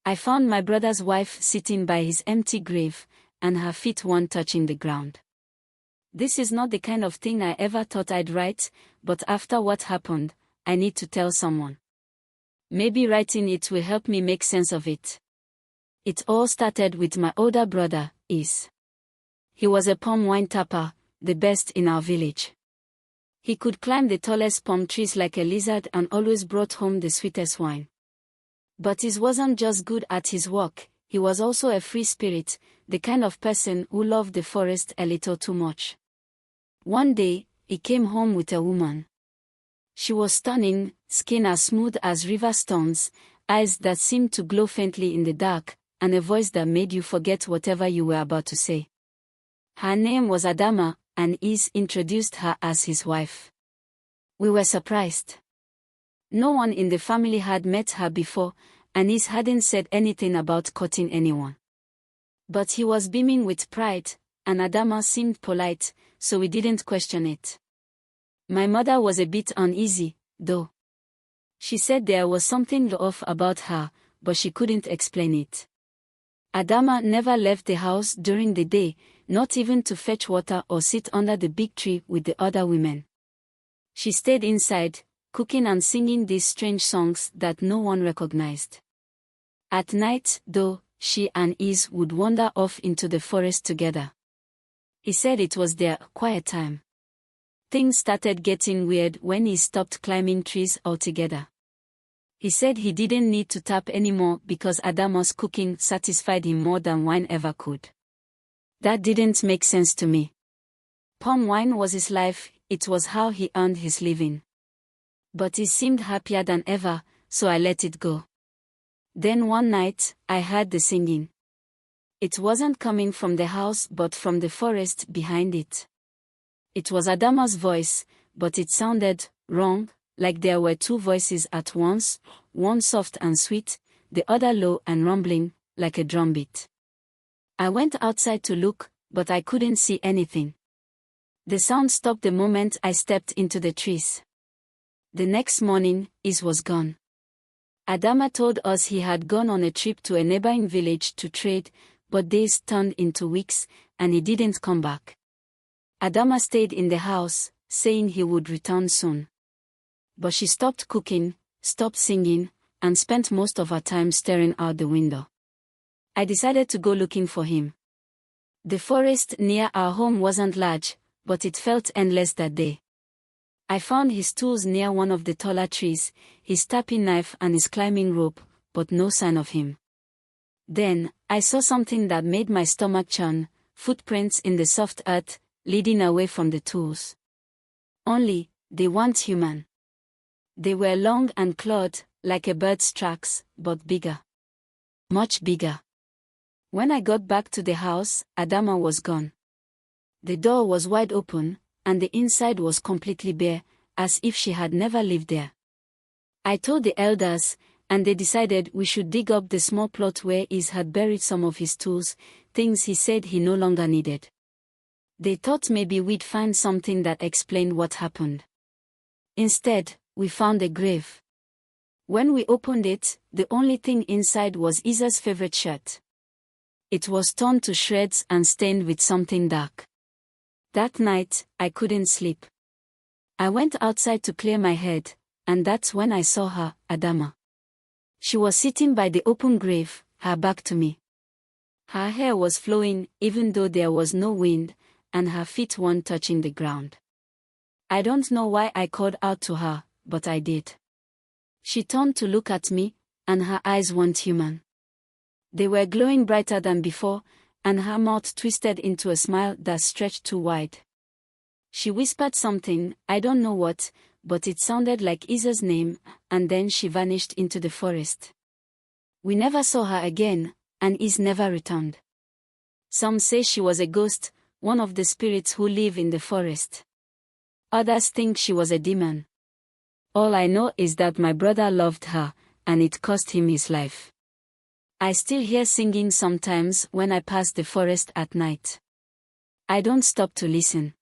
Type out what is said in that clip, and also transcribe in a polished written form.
I found my brother's wife sitting by his empty grave, and her feet weren't touching the ground. This is not the kind of thing I ever thought I'd write, but after what happened, I need to tell someone. Maybe writing it will help me make sense of it. It all started with my older brother, Is. He was a palm wine tapper, the best in our village. He could climb the tallest palm trees like a lizard and always brought home the sweetest wine. But Is wasn't just good at his work, he was also a free spirit, the kind of person who loved the forest a little too much. One day, he came home with a woman. She was stunning, skin as smooth as river stones, eyes that seemed to glow faintly in the dark, and a voice that made you forget whatever you were about to say. Her name was Adama, and Is introduced her as his wife. We were surprised. No one in the family had met her before, and Is hadn't said anything about courting anyone. But he was beaming with pride, and Adama seemed polite, so we didn't question it. My mother was a bit uneasy, though. She said there was something off about her, but she couldn't explain it. Adama never left the house during the day, not even to fetch water or sit under the big tree with the other women. She stayed inside, cooking and singing these strange songs that no one recognized. At night, though, she and Is would wander off into the forest together. He said it was their quiet time. Things started getting weird when he stopped climbing trees altogether. He said he didn't need to tap anymore because Adama's cooking satisfied him more than wine ever could. That didn't make sense to me. Palm wine was his life, it was how he earned his living. But he seemed happier than ever, so I let it go. Then one night, I heard the singing. It wasn't coming from the house but from the forest behind it. It was Adama's voice, but it sounded wrong, like there were two voices at once, one soft and sweet, the other low and rumbling, like a drumbeat. I went outside to look, but I couldn't see anything. The sound stopped the moment I stepped into the trees. The next morning, Is was gone. Adama told us he had gone on a trip to a neighboring village to trade, but days turned into weeks, and he didn't come back. Adama stayed in the house, saying he would return soon. But she stopped cooking, stopped singing, and spent most of her time staring out the window. I decided to go looking for him. The forest near our home wasn't large, but it felt endless that day. I found his tools near one of the taller trees, his tapping knife and his climbing rope, but no sign of him. Then, I saw something that made my stomach churn, footprints in the soft earth, leading away from the tools. Only, they weren't human. They were long and clawed, like a bird's tracks, but bigger. Much bigger. When I got back to the house, Adama was gone. The door was wide open, and the inside was completely bare, as if she had never lived there. I told the elders, and they decided we should dig up the small plot where Is had buried some of his tools, things he said he no longer needed. They thought maybe we'd find something that explained what happened. Instead, we found a grave. When we opened it, the only thing inside was Isa's favorite shirt. It was torn to shreds and stained with something dark. That night, I couldn't sleep. I went outside to clear my head, and that's when I saw her, Adama. She was sitting by the open grave, her back to me. Her hair was flowing, even though there was no wind, and her feet weren't touching the ground. I don't know why I called out to her, but I did. She turned to look at me, and her eyes weren't human. They were glowing brighter than before, and her mouth twisted into a smile that stretched too wide. She whispered something, I don't know what, but it sounded like Isa's name, and then she vanished into the forest. We never saw her again, and Is never returned. Some say she was a ghost, one of the spirits who live in the forest. Others think she was a demon. All I know is that my brother loved her, and it cost him his life. I still hear singing sometimes when I pass the forest at night. I don't stop to listen.